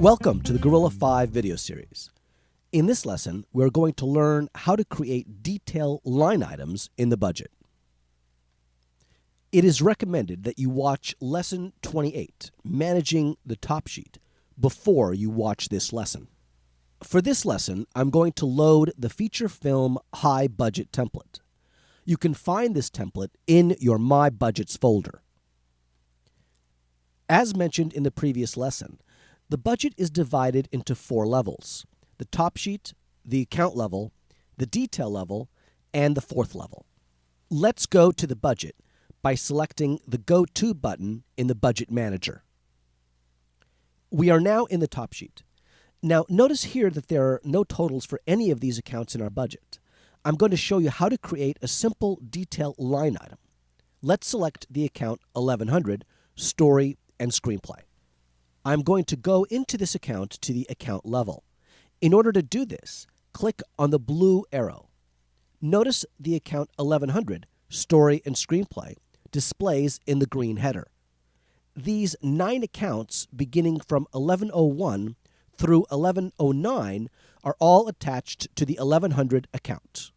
Welcome to the Gorilla 5 video series. In this lesson, we're going to learn how to create detail line items in the budget. It is recommended that you watch Lesson 28, Managing the Top Sheet, before you watch this lesson. For this lesson, I'm going to load the feature film high budget template. You can find this template in your My Budgets folder. As mentioned in the previous lesson, the budget is divided into 4 levels: the top sheet, the account level, the detail level, and the 4th level. Let's go to the budget by selecting the Go To button in the Budget Manager. We are now in the top sheet. Now, notice here that there are no totals for any of these accounts in our budget. I'm going to show you how to create a simple detail line item. Let's select the account 1100, Story and Screenplay. I'm going to go into this account to the account level. In order to do this, click on the blue arrow. Notice the account 1100, Story and Screenplay, displays in the green header. These 9 accounts beginning from 1101 through 1109 are all attached to the 1100 account.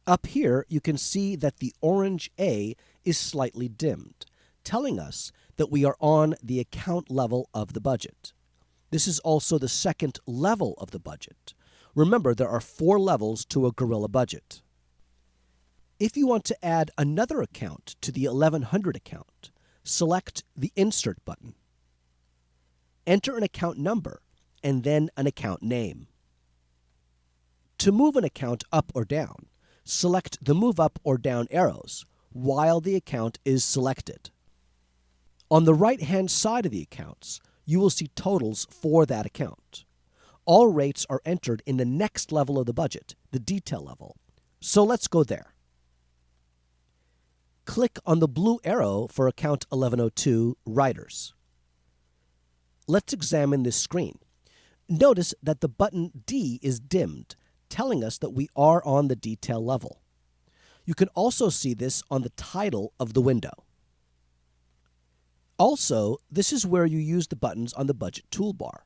Up here, you can see that the orange A is slightly dimmed, telling us that we are on the account level of the budget. This is also the 2nd level of the budget. Remember, there are 4 levels to a Gorilla budget. If you want to add another account to the 1100 account, select the Insert button. Enter an account number and then an account name. To move an account up or down, select the Move Up or Down arrows while the account is selected. On the right-hand side of the accounts, you will see totals for that account. All rates are entered in the next level of the budget, the detail level. So let's go there. Click on the blue arrow for account 1102, Writers. Let's examine this screen. Notice that the button D is dimmed, telling us that we are on the detail level. You can also see this on the title of the window. Also, this is where you use the buttons on the budget toolbar.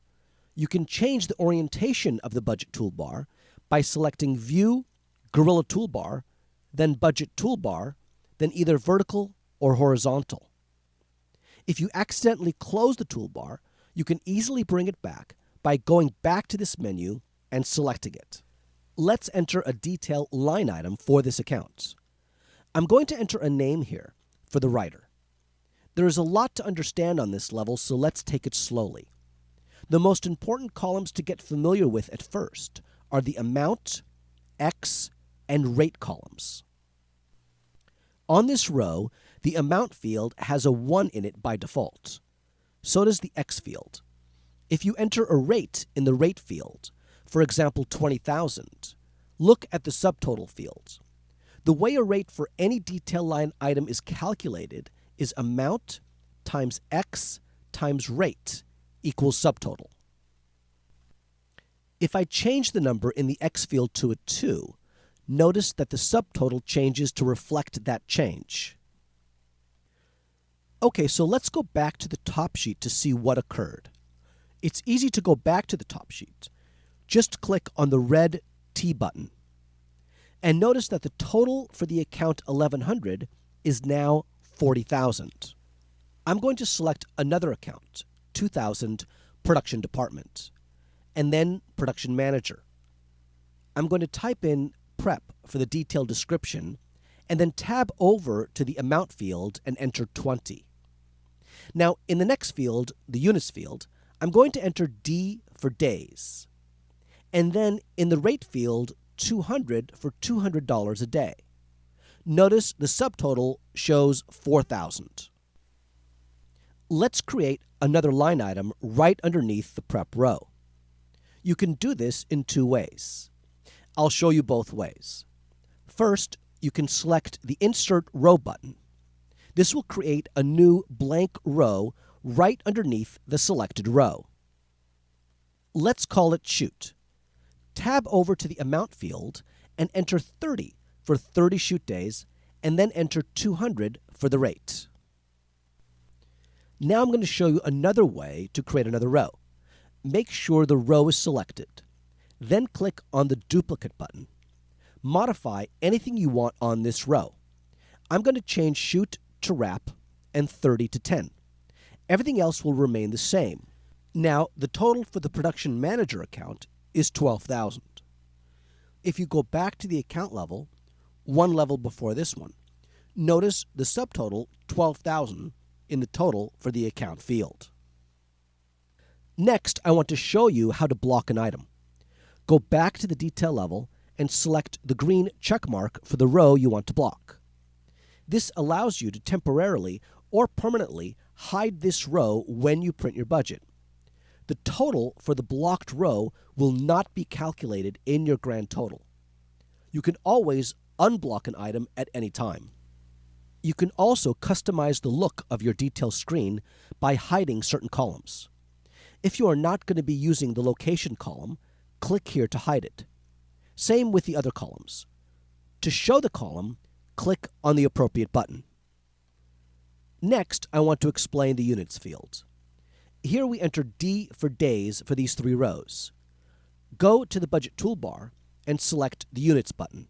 You can change the orientation of the budget toolbar by selecting View, Gorilla Toolbar, then Budget Toolbar, then either vertical or horizontal. If you accidentally close the toolbar, you can easily bring it back by going back to this menu and selecting it. Let's enter a detail line item for this account. I'm going to enter a name here for the writer. There is a lot to understand on this level, so let's take it slowly. The most important columns to get familiar with at first are the amount, X, and rate columns. On this row, the amount field has a 1 in it by default. So does the X field. If you enter a rate in the rate field, for example 20,000, look at the subtotal field. The way a rate for any detail line item is calculated is amount times X times rate equals subtotal. If I change the number in the X field to a 2, notice that the subtotal changes to reflect that change. Okay, so let's go back to the top sheet to see what occurred. It's easy to go back to the top sheet. Just click on the red T button. And notice that the total for the account 1100 is now 40,000. I'm going to select another account, 2000, Production Department, and then Production Manager. I'm going to type in Prep for the detailed description, and then tab over to the Amount field and enter 20. Now, in the next field, the Units field, I'm going to enter D for days, and then in the Rate field, 200 for $200 a day. Notice the subtotal shows 4,000. Let's create another line item right underneath the prep row. You can do this in 2 ways. I'll show you both ways. First, you can select the Insert Row button. This will create a new blank row right underneath the selected row. Let's call it Shoot. Tab over to the Amount field and enter 30 for 30 shoot days, and then enter 200 for the rate. Now I'm going to show you another way to create another row. Make sure the row is selected. Then click on the duplicate button. Modify anything you want on this row. I'm going to change shoot to wrap and 30 to 10. Everything else will remain the same. Now, the total for the production manager account is $12,000. If you go back to the account level, one level before this one, notice the subtotal $12,000 in the total for the account field. Next, I want to show you how to block an item. Go back to the detail level and select the green check mark for the row you want to block. This allows you to temporarily or permanently hide this row when you print your budget. The total for the blocked row will not be calculated in your grand total. You can always unblock an item at any time. You can also customize the look of your detail screen by hiding certain columns. If you are not going to be using the location column, click here to hide it. Same with the other columns. To show the column, click on the appropriate button. Next, I want to explain the units field. Here we enter D for days for these three rows. Go to the budget toolbar and select the units button.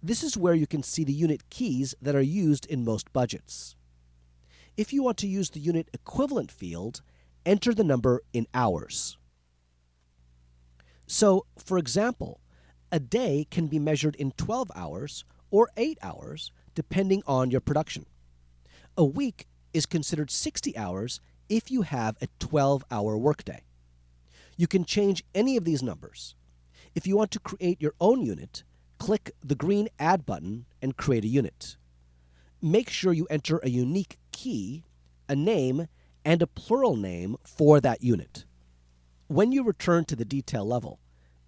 This is where you can see the unit keys that are used in most budgets. If you want to use the unit equivalent field, enter the number in hours. So, for example, a day can be measured in 12 hours or 8 hours, depending on your production. A week is considered 60 hours if you have a 12-hour workday. You can change any of these numbers. If you want to create your own unit, click the green Add button and create a unit. Make sure you enter a unique key, a name, and a plural name for that unit. When you return to the detail level,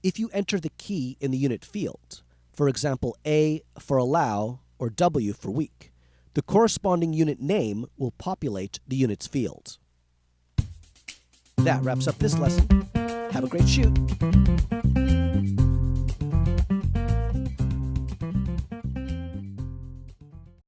if you enter the key in the unit field, for example, A for allow or W for week, the corresponding unit name will populate the units field. That wraps up this lesson. Have a great shoot.